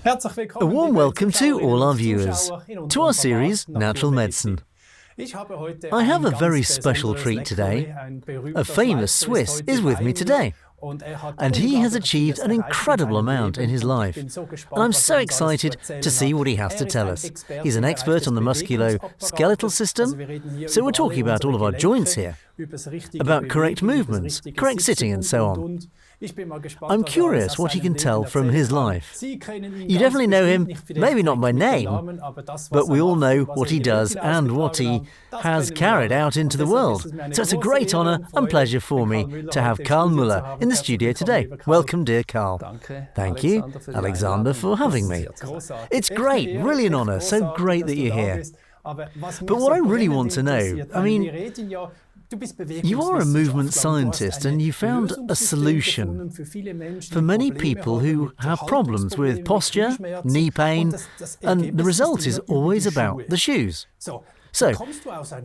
A warm welcome to all our viewers to our series Natural Medicine. I have a very special treat today. A famous Swiss is with me today, and he has achieved an incredible amount in his life. And I'm so excited to see what he has to tell us. He's an expert on the musculoskeletal system, so we're talking about all of our joints here, about correct movements, correct sitting and so on. I'm curious what he can tell from his life. You definitely know him, maybe not by name, but we all know what he does and what he has carried out into the world. So it's a great honour and pleasure for me to have Karl Müller in the studio today. Welcome, dear Karl. Thank you, Alexander, for having me. It's great, really an honour, so great that you're here. But what I really want to know, you are a movement scientist and you found a solution for many people who have problems with posture, knee pain, and the result is always about the shoes. So,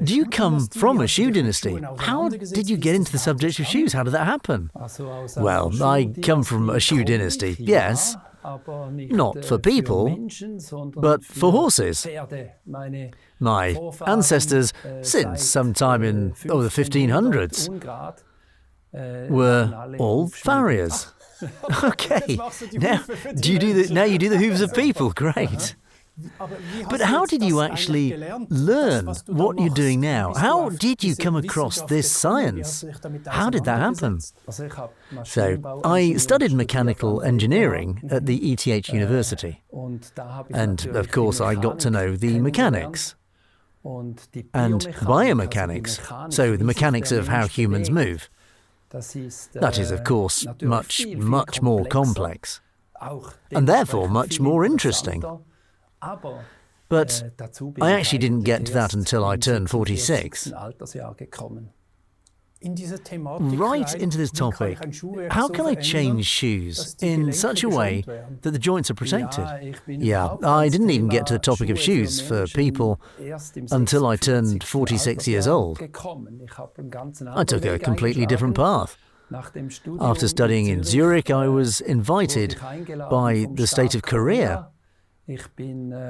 do you come from a shoe dynasty? How did you get into the subject of shoes? How did that happen? Well, I come from a shoe dynasty, yes. Not for people, but for horses. My ancestors, since sometime in the 1500s, were all farriers. Okay, now you do the hooves of people. Great. But how did you actually learn what you're doing now? How did you come across this science? How did that happen? So, I studied mechanical engineering at the ETH University. And, of course, I got to know the mechanics and biomechanics, so the mechanics of how humans move. That is, of course, much, much more complex, and therefore much more interesting. But I actually didn't get to that until I turned 46. Right into this topic, how can I change shoes in such a way that the joints are protected? Yeah, I didn't even get to the topic of shoes for people until I turned 46 years old. I took a completely different path. After studying in Zurich, I was invited by the state of Korea.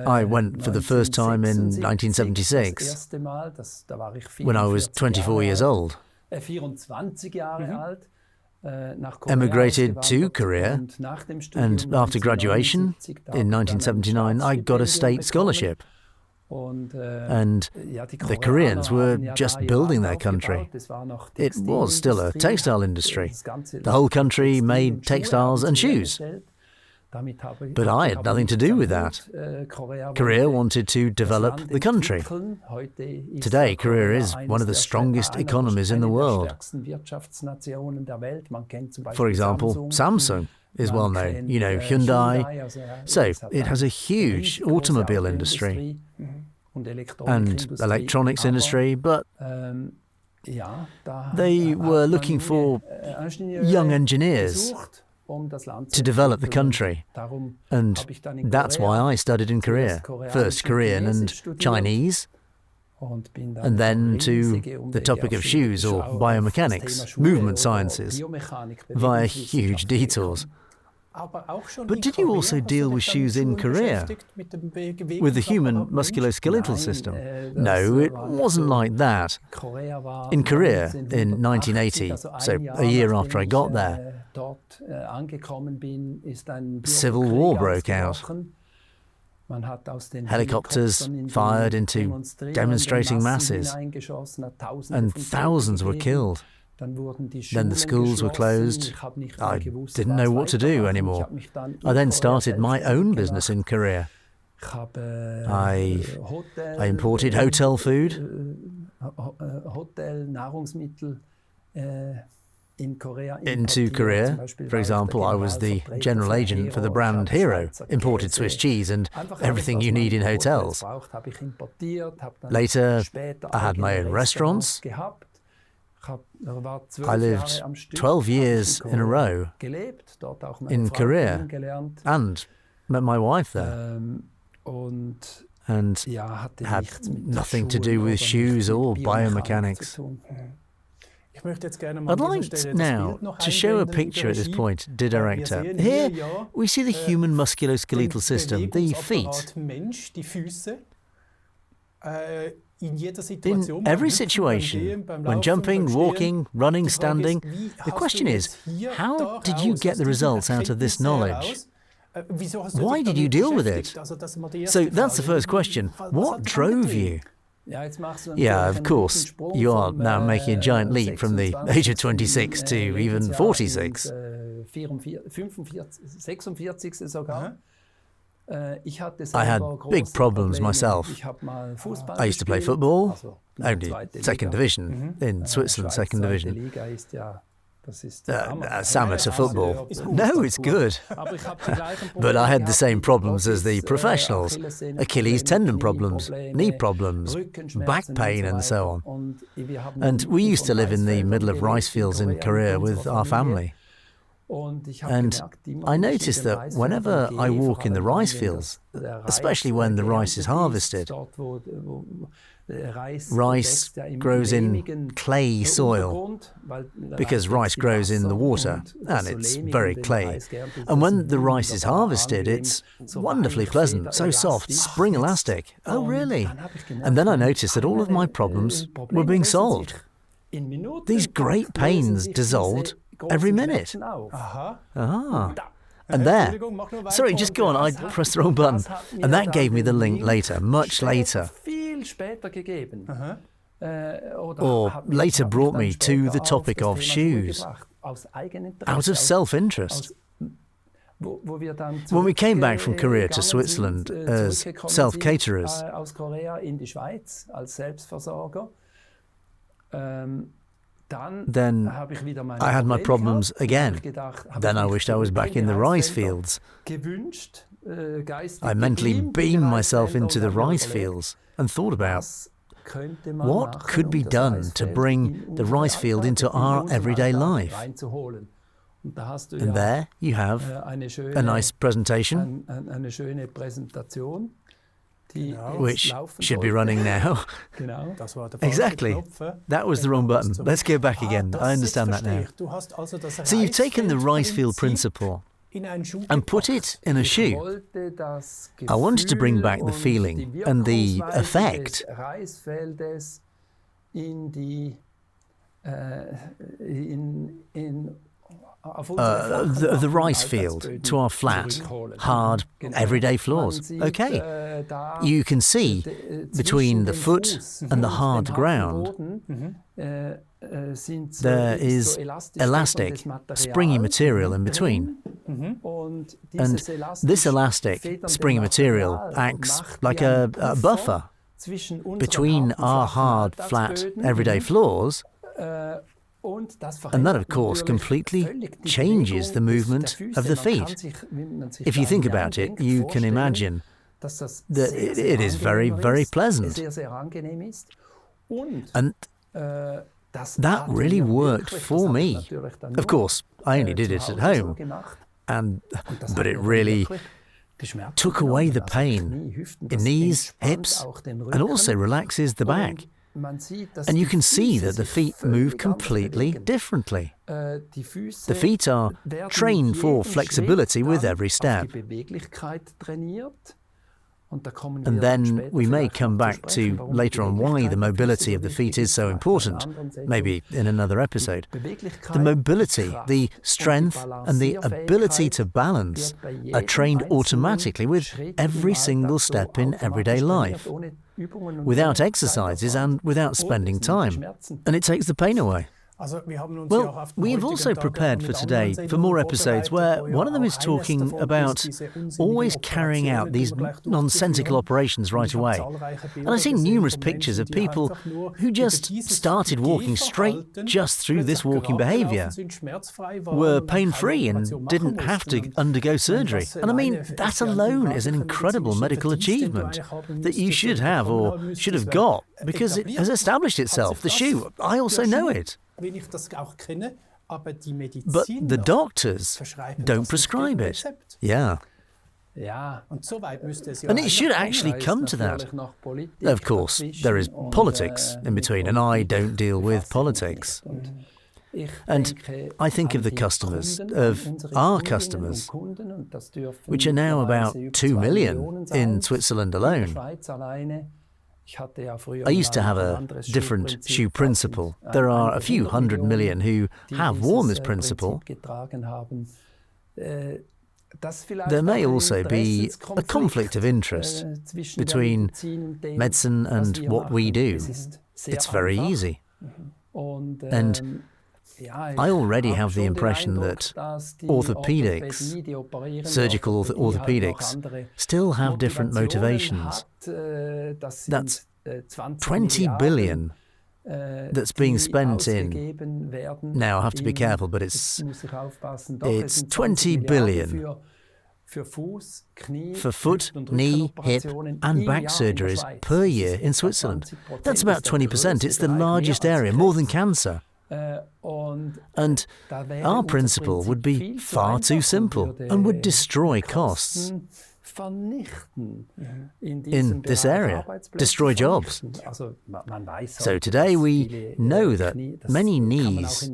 I went for the first time in 1976, when I was 24 years old. Emigrated to Korea, and after graduation in 1979, I got a state scholarship. And the Koreans were just building their country. It was still a textile industry. The whole country made textiles and shoes. But I had nothing to do with that. Korea wanted to develop the country. Today, Korea is one of the strongest economies in the world. For example, Samsung is well known, Hyundai. So it has a huge automobile industry and electronics industry, but they were looking for young engineers to develop the country, and that's why I studied in Korea. First Korean and Chinese, and then to the topic of shoes or biomechanics, movement sciences, via huge detours. But did you also deal with shoes in Korea, with the human musculoskeletal system? No, it wasn't like that. In Korea, in 1980, so a year after I got there, civil war broke out. Helicopters fired into demonstrating masses, and thousands were killed. Then the schools were closed. I didn't know what to do anymore. I then started my own business in Korea. I imported hotel food into Korea. For example, I was the general agent for the brand Hero, imported Swiss cheese and everything you need in hotels. Later, I had my own restaurants. I lived 12 years in a row in Korea and met my wife there, and had nothing to do with shoes or biomechanics. I'd like now to show a picture at this point, dear director. Here we see the human musculoskeletal system, the feet. In every situation, when jumping, walking, running, standing, the question is, how did you get the results out of this knowledge? Why did you deal with it? So that's the first question. What drove you? Yeah, of course, you are now making a giant leap from the age of 26 to even 46. I had big problems myself. I used to play football, only second division, in Switzerland, second division. Amateur football. No, it's good. But I had the same problems as the professionals. Achilles tendon problems, knee problems, back pain and so on. And we used to live in the middle of rice fields in Korea with our family. And I noticed that whenever I walk in the rice fields, especially when the rice is harvested, rice grows in clay soil because rice grows in the water and it's very clayey. And when the rice is harvested, it's wonderfully pleasant, so soft, spring elastic. Oh, really? And then I noticed that all of my problems were being solved. These great pains dissolved every minute. And there. Sorry, just go on, I pressed the wrong button. And that gave me the link later, much later. Or later brought me to the topic of shoes, out of self-interest. When we came back from Korea to Switzerland as self-caterers, then I had my problems again. Then I wished I was back in the rice fields. I mentally beamed myself into the rice fields and thought about what could be done to bring the rice field into our everyday life. And there you have a nice presentation, which should be running now. Exactly. That was the wrong button. Let's go back again. I understand that now. So you've taken the rice field principle and put it in a shoe. I wanted to bring back the feeling and the effect the rice field to our flat, hard, everyday floors. Okay, you can see between the foot and the hard ground there is elastic, springy material in between. And this elastic, springy material acts like a buffer between our hard, flat, everyday floors. And that, of course, completely changes the movement of the feet. If you think about it, you can imagine that it is very, very pleasant. And that really worked for me. Of course, I only did it at home, but it really took away the pain in knees, hips, and also relaxes the back. And you can see that the feet move completely differently. The feet are trained for flexibility with every step. And then we may come back to later on why the mobility of the feet is so important, maybe in another episode. The mobility, the strength and the ability to balance are trained automatically with every single step in everyday life, without exercises and without spending time. And it takes the pain away. Well, we have also prepared for today for more episodes where one of them is talking about always carrying out these nonsensical operations right away. And I've seen numerous pictures of people who just started walking straight just through this walking behaviour, were pain-free and didn't have to undergo surgery. And I mean, that alone is an incredible medical achievement that you should have or should have got because it has established itself. The shoe, I also know it. But the doctors don't prescribe it. Yeah. And it should actually come to that. Of course, there is politics in between, and I don't deal with politics. And I think of the customers, of our customers, which are now about 2 million in Switzerland alone. I used to have a different shoe principle. There are a few 100 million who have worn this principle. There may also be a conflict of interest between medicine and what we do. It's very easy. And I already have the impression that orthopedics, surgical orthopedics, still have different motivations. That's 20 billion that's being spent in, now I have to be careful, but it's 20 billion for foot, knee, hip and back surgeries per year in Switzerland. That's about 20%. It's the largest area, more than cancer. And our principle would be far too simple and would destroy costs in this area, destroy jobs. So today we know that many knees,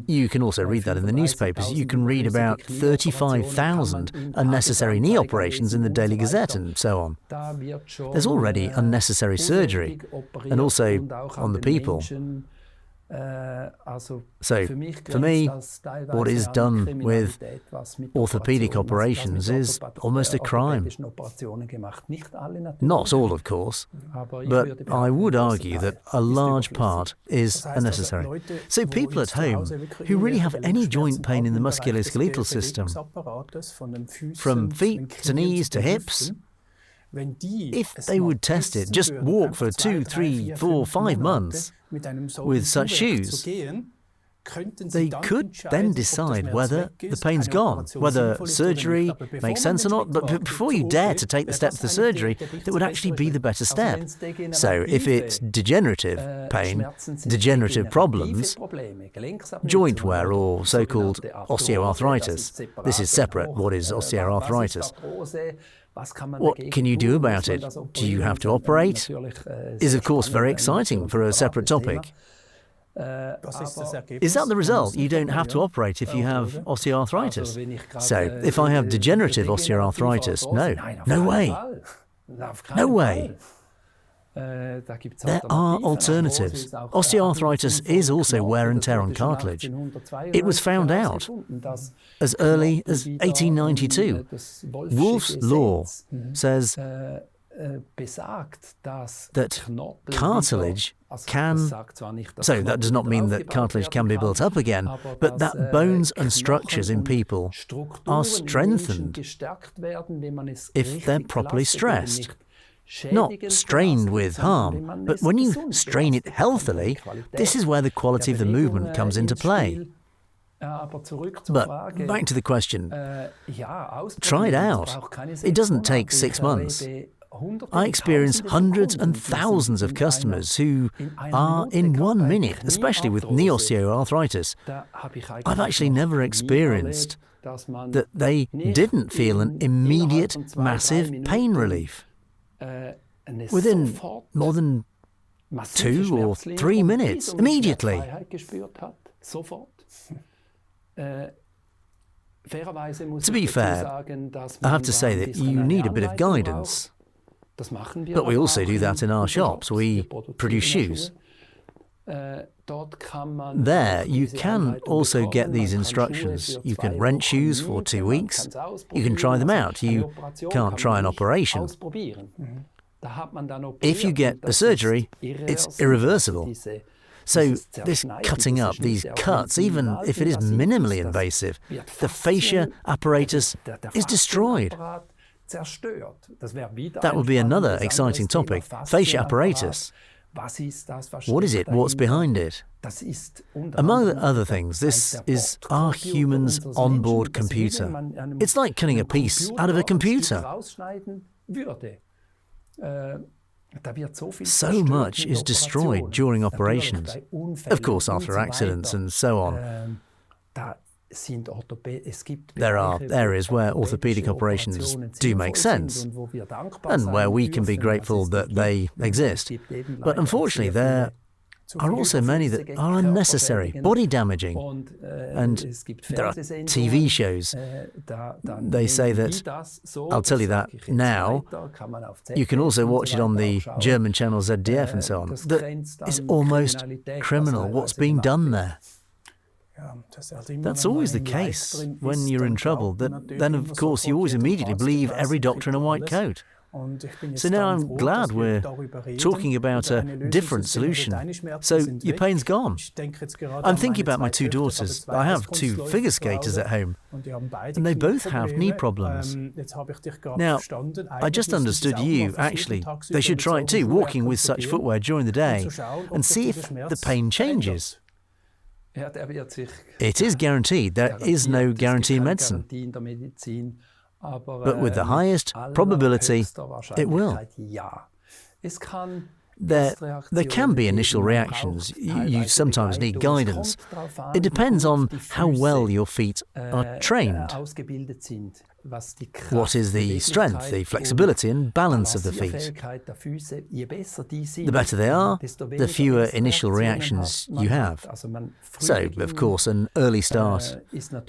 you can also read that in the newspapers, you can read about 35,000 unnecessary knee operations in the Daily Gazette and so on. There's already unnecessary surgery, and also on the people. So, for me, what is done with orthopedic operations is almost a crime. Not all, of course, but I would argue that a large part is unnecessary. So people at home who really have any joint pain in the musculoskeletal system, from feet to knees to hips, if they would test it, just walk for 2, 3, 4, 5 months with such shoes, they could then decide whether the pain's gone, whether surgery makes sense or not. But before you dare to take the step to the surgery, that would actually be the better step. So if it's degenerative pain, degenerative problems, joint wear or so-called osteoarthritis, this is separate. What is osteoarthritis? What can you do about it? Do you have to operate? Is of course very exciting for a separate topic. Is that the result? You don't have to operate if you have osteoarthritis. So if I have degenerative osteoarthritis, no way. No way. There are alternatives. Osteoarthritis is also wear and tear on cartilage. It was found out as early as 1892. Wolff's Law says that cartilage can, so that does not mean that cartilage can be built up again, but that bones and structures in people are strengthened if they're properly stressed. Not strained with harm, but when you strain it healthily, this is where the quality of the movement comes into play. But back to the question. Try it out. It doesn't take 6 months. I experience hundreds and thousands of customers who are in 1 minute, especially with knee osteoarthritis. I've actually never experienced that they didn't feel an immediate, massive pain relief. Within more than 2 or 3 minutes, immediately. To be fair, I have to say that you need a bit of guidance. But we also do that in our shops. We produce shoes. There, you can also get these instructions. You can rent shoes for 2 weeks. You can try them out. You can't try an operation. If you get a surgery, it's irreversible. So this cutting up, these cuts, even if it is minimally invasive, the fascia apparatus is destroyed. That would be another exciting topic, fascia apparatus. What is it? What's behind it? Among other things, this is our human's onboard computer. It's like cutting a piece out of a computer. So much is destroyed during operations. Of course, after accidents and so on. There are areas where orthopedic operations do make sense, and where we can be grateful that they exist. But unfortunately, there are also many that are unnecessary, body damaging. And there are TV shows. They say that, I'll tell you that now, you can also watch it on the German channel ZDF and so on, that is almost criminal what's being done there. That's always the case when you're in trouble. Then, of course, you always immediately believe every doctor in a white coat. So now I'm glad we're talking about a different solution. So your pain's gone. I'm thinking about my two daughters. I have two figure skaters at home, and they both have knee problems. Now, I just understood you, actually. They should try it too, walking with such footwear during the day, and see if the pain changes. It is guaranteed. There is no guarantee in medicine. But with the highest probability, it will. There can be initial reactions. You sometimes need guidance. It depends on how well your feet are trained. What is the strength, the flexibility and balance of the feet? The better they are, the fewer initial reactions you have. So, of course, an early start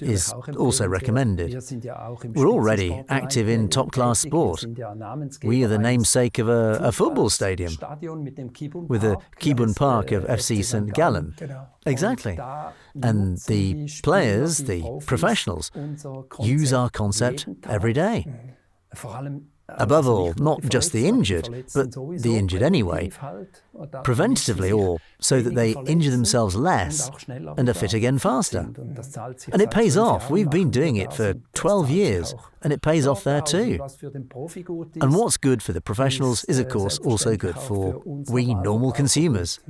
is also recommended. We're already active in top-class sport. We are the namesake of a football stadium with the Kibun Park of FC St. Gallen. Exactly. And the players, the professionals, use our concept every day. Above all, not just the injured, but the injured anyway, preventatively, or so that they injure themselves less and are fit again faster. And it pays off. We've been doing it for 12 years, and it pays off there too. And what's good for the professionals is, of course, also good for we normal consumers.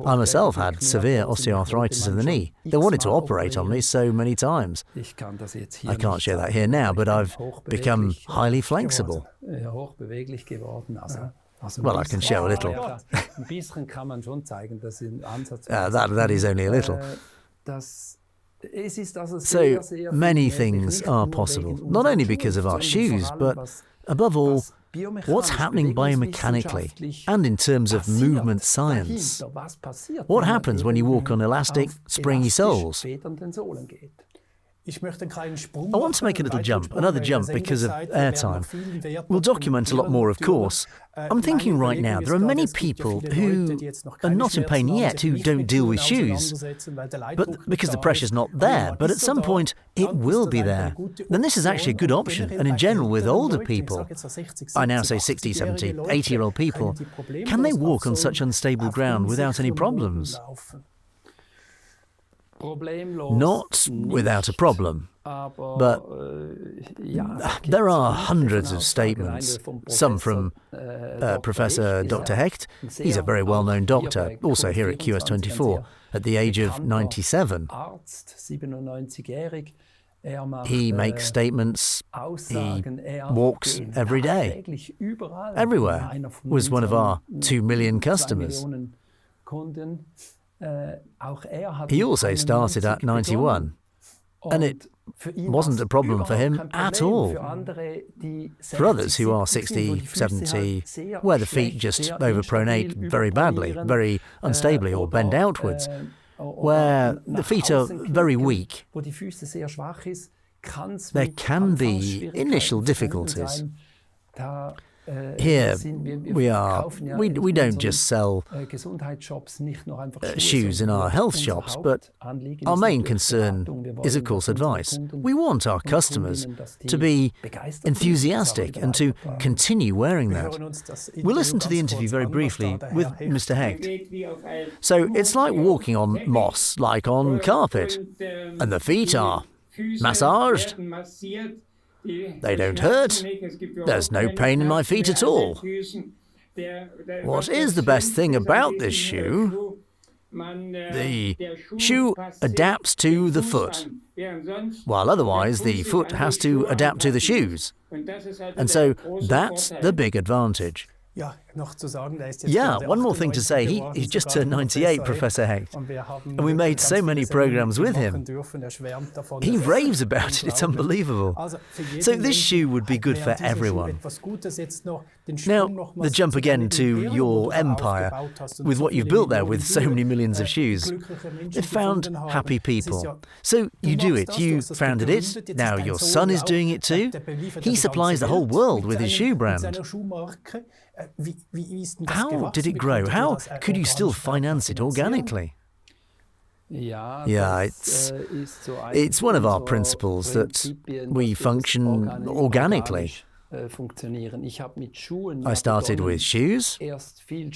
I myself had severe osteoarthritis of the knee. They wanted to operate on me so many times. I can't share that here now, but I've become highly flexible. Well, I can show a little. That is only a little. So many things are possible, not only because of our shoes, but above all, what's happening biomechanically and in terms of movement science. What happens when you walk on elastic, springy soles? I want to make a little jump, another jump because of airtime. We'll document a lot more, of course. I'm thinking right now there are many people who are not in pain yet who don't deal with shoes, but because the pressure's not there, but at some point it will be there. Then this is actually a good option, and in general with older people, I now say 60, 70, 80-year-old people, can they walk on such unstable ground without any problems? Not without a problem, but there are hundreds of statements, some from Professor Dr. Hecht. He's a very well-known doctor, also here at QS24, at the age of 97. He makes statements, he walks every day, everywhere, was one of our 2 million customers. He also started at 91, and it wasn't a problem for him at all. For others who are 60, 70, where the feet just overpronate very badly, very unstably, or bend outwards, where the feet are very weak, there can be initial difficulties. Here we don't just sell shoes in our health shops, but our main concern is, of course, advice. We want our customers to be enthusiastic and to continue wearing that. We'll listen to the interview very briefly with Mr. Hecht. So it's like walking on moss, like on carpet, and the feet are massaged. They don't hurt. There's no pain in my feet at all. What is the best thing about this shoe? The shoe adapts to the foot, while otherwise the foot has to adapt to the shoes. And so that's the big advantage. Yeah, one more thing to say, he just turned 98, Professor Hecht, and we made so many programs with him. He raves about it, it's unbelievable. So this shoe would be good for everyone. Now, the jump again to your empire, with what you've built there with so many millions of shoes. They've found happy people. So you do it, you founded it, now your son is doing it too. He supplies the whole world with his shoe brand. How did it grow? How could you still finance it organically? Yeah, it's one of our principles that we function organically. I started with shoes,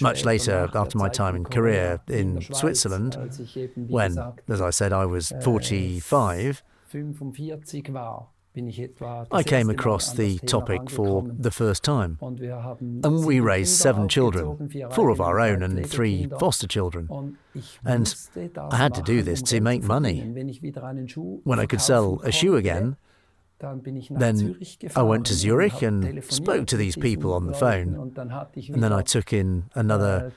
much later after my time in Korea in Switzerland, when, as I said, I was 45. I came across the topic for the first time, and we raised 7 children, 4 of our own and 3 foster children. And I had to do this to make money. When I could sell a shoe again, then I went to Zurich and spoke to these people on the phone, and then I took in another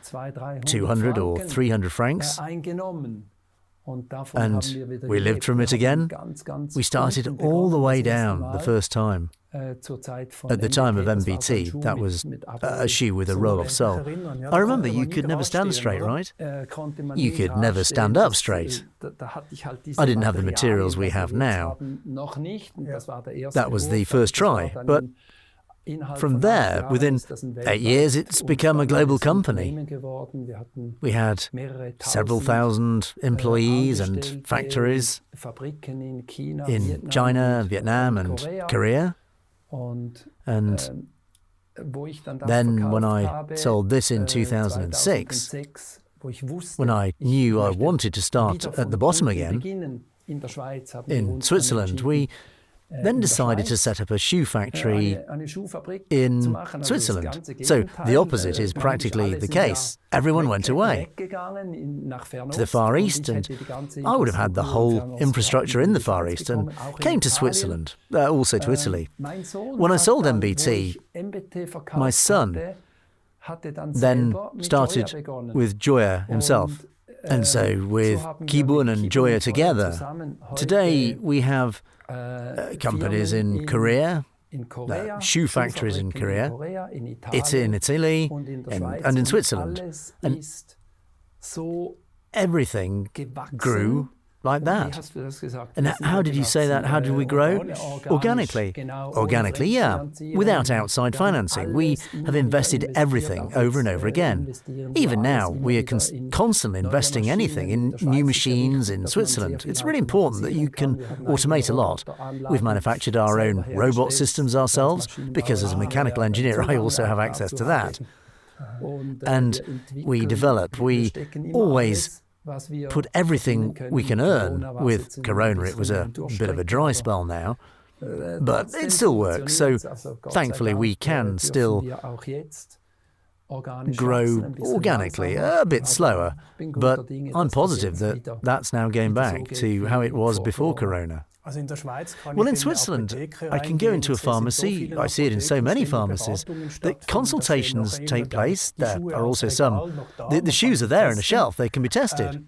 200 or 300 francs. And we lived from it again. We started all the way down the first time. At the time of MBT, that was a shoe with a roll of sole. I remember you could never stand straight, right? You could never stand up straight. I didn't have the materials we have now. That was the first try, but from there, within 8 years, it's become a global company. We had several thousand employees and factories in China, Vietnam and Korea. And then when I sold this in 2006, when I knew I wanted to start at the bottom again, in Switzerland, we then decided to set up a shoe factory in Switzerland. So the opposite is practically the case. Everyone went away to the Far East, and I would have had the whole infrastructure in the Far East and came to Switzerland, also to Italy. When I sold MBT, my son then started with Joya himself. And so with Kibun and Joya together, today we have companies in Korea, shoe factories in Korea, in Italy, and in Switzerland. And everything grew like that. And how did you say that? How did we grow? Organically. Organically, yeah. Without outside financing. We have invested everything over and over again. Even now, we are constantly investing anything in new machines in Switzerland. It's really important that you can automate a lot. We've manufactured our own robot systems ourselves, because as a mechanical engineer, I also have access to that. And we develop. We always put everything we can earn. With Corona, it was a bit of a dry spell now, but it still works. So thankfully we can still grow organically, a bit slower, but I'm positive that that's now going back to how it was before Corona. Well, in Switzerland, I can go into a pharmacy, I see it in so many pharmacies, that consultations take place. There are also some. The shoes are there on a shelf, they can be tested.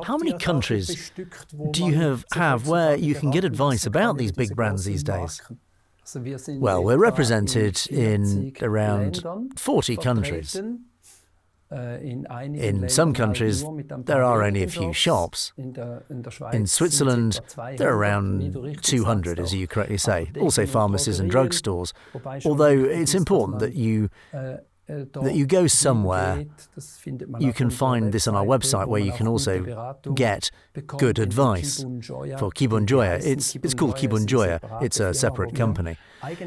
How many countries do you have where you can get advice about these big brands these days? Well, we're represented in around 40 countries. In some countries, there are only a few shops. In Switzerland, there are around 200, as you correctly say, also pharmacies and drugstores, although it's important that you go somewhere. You can find this on our website, where you can also get good advice for Kibun Joya. It's called Kibun Joya. It's a separate company,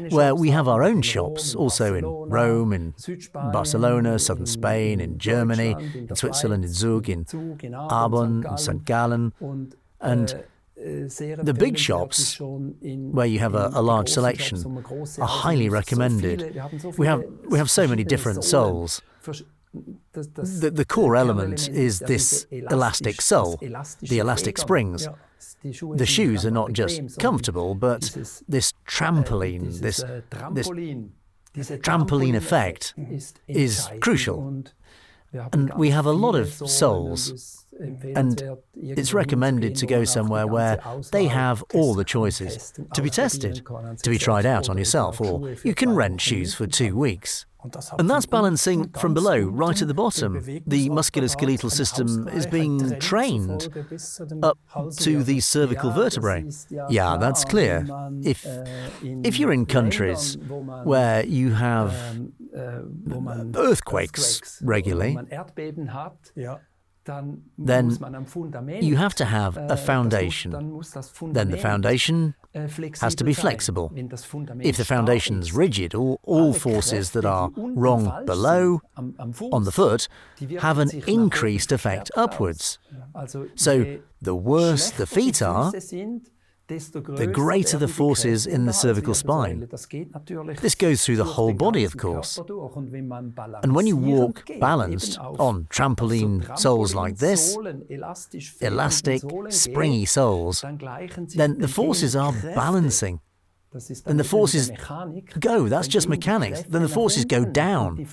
where we have our own shops, also in Rome, in Barcelona, southern Spain, in Germany, in Switzerland, in Zug, in Arbon, in St. Gallen, and the big shops, where you have a large selection, are highly recommended. We have so many different soles. The core element is this elastic sole, the elastic springs. The shoes are not just comfortable, but this trampoline, this trampoline effect is crucial. And we have a lot of soles, and it's recommended to go somewhere where they have all the choices to be tested, to be tried out on yourself, or you can rent shoes for 2 weeks. And that's balancing from below, right at the bottom. The musculoskeletal system is being trained up to the cervical vertebrae. Yeah, that's clear. If you're in countries where you have earthquakes regularly, then you have to have a foundation. Then the foundation has to be flexible. If the foundation's rigid, all forces that are wrong below, on the foot, have an increased effect upwards. So the worse the feet are, the greater the forces in the cervical spine. This goes through the whole body, of course. And when you walk balanced on trampoline soles like this, elastic, springy soles, then the forces are balancing. And the forces go, that's just mechanics. Then the forces go down.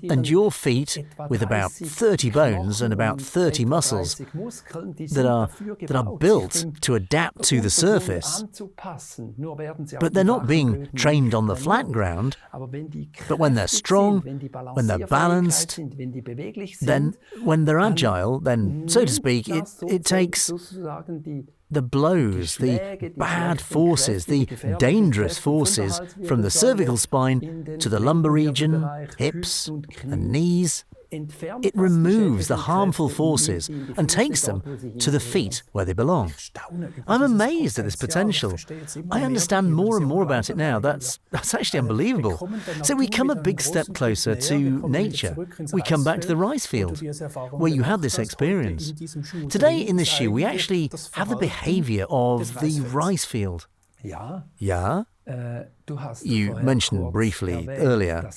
And your feet, with about 30 bones and about 30 muscles that are built to adapt to the surface, but they're not being trained on the flat ground. But when they're strong, when they're balanced, then when they're agile, then, so to speak, it takes the blows, the bad forces, the dangerous forces from the cervical spine to the lumbar region, hips and knees. It removes the harmful forces and takes them to the feet where they belong. I'm amazed at this potential. I understand more and more about it now. That's actually unbelievable. So we come a big step closer to nature. We come back to the rice field, where you had this experience. Today in the shoe, we actually have the behavior of the rice field. Yeah? You mentioned briefly earlier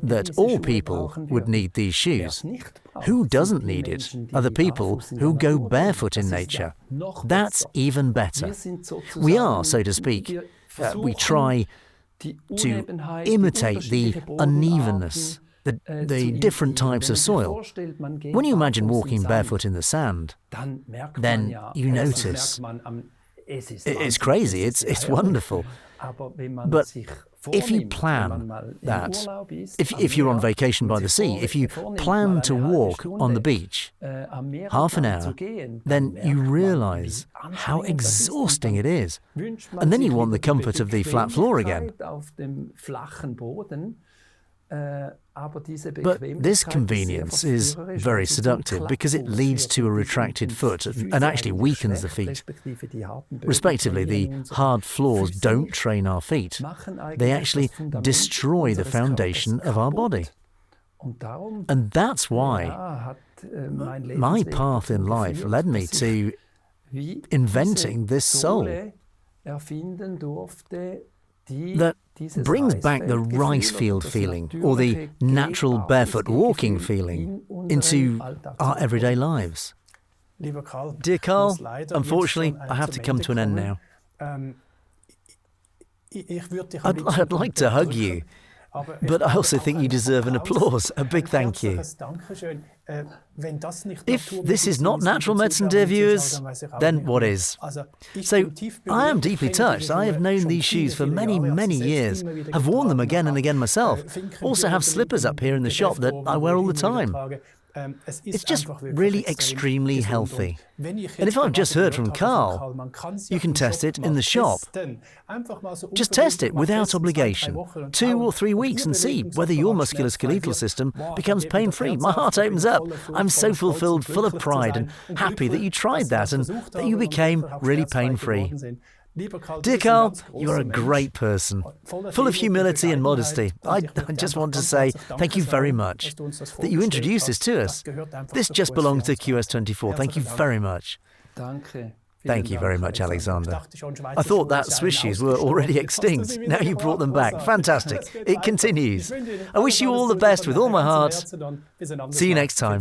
that all people would need these shoes. Who doesn't need it are the people who go barefoot in nature. That's even better. We are, so to speak, we try to imitate the unevenness, the different types of soil. When you imagine walking barefoot in the sand, then you notice it's crazy, it's wonderful. But if you plan that, if you're on vacation by the sea, if you plan to walk on the beach half an hour, then you realise how exhausting it is. And then you want the comfort of the flat floor again. But this convenience is very seductive because it leads to a retracted foot and actually weakens the feet. Respectively, the hard floors don't train our feet. They actually destroy the foundation of our body. And that's why my path in life led me to inventing this sole that brings back the rice field feeling or the natural barefoot walking feeling into our everyday lives. Dear Carl, unfortunately, I have to come to an end now. I'd like to hug you, but I also think you deserve an applause, a big thank you. If this is not natural medicine, dear viewers, then what is? So, I am deeply touched. I have known these shoes for many, many years. I've worn them again and again myself. Also have slippers up here in the shop that I wear all the time. It's just really extremely healthy. And if I've just heard from Carl, you can test it in the shop. Just test it without obligation, 2 or 3 weeks, and see whether your musculoskeletal system becomes pain-free. My heart opens up. I'm so fulfilled, full of pride and happy that you tried that and that you became really pain-free. Dear Carl, you are a great person, full of humility and modesty. I just want to say thank you very much that you introduced this to us. This just belongs to QS24. Thank you very much. Thank you very much, Alexander. I thought that Swiss shoes were already extinct. Now you brought them back. Fantastic. It continues. I wish you all the best with all my heart. See you next time.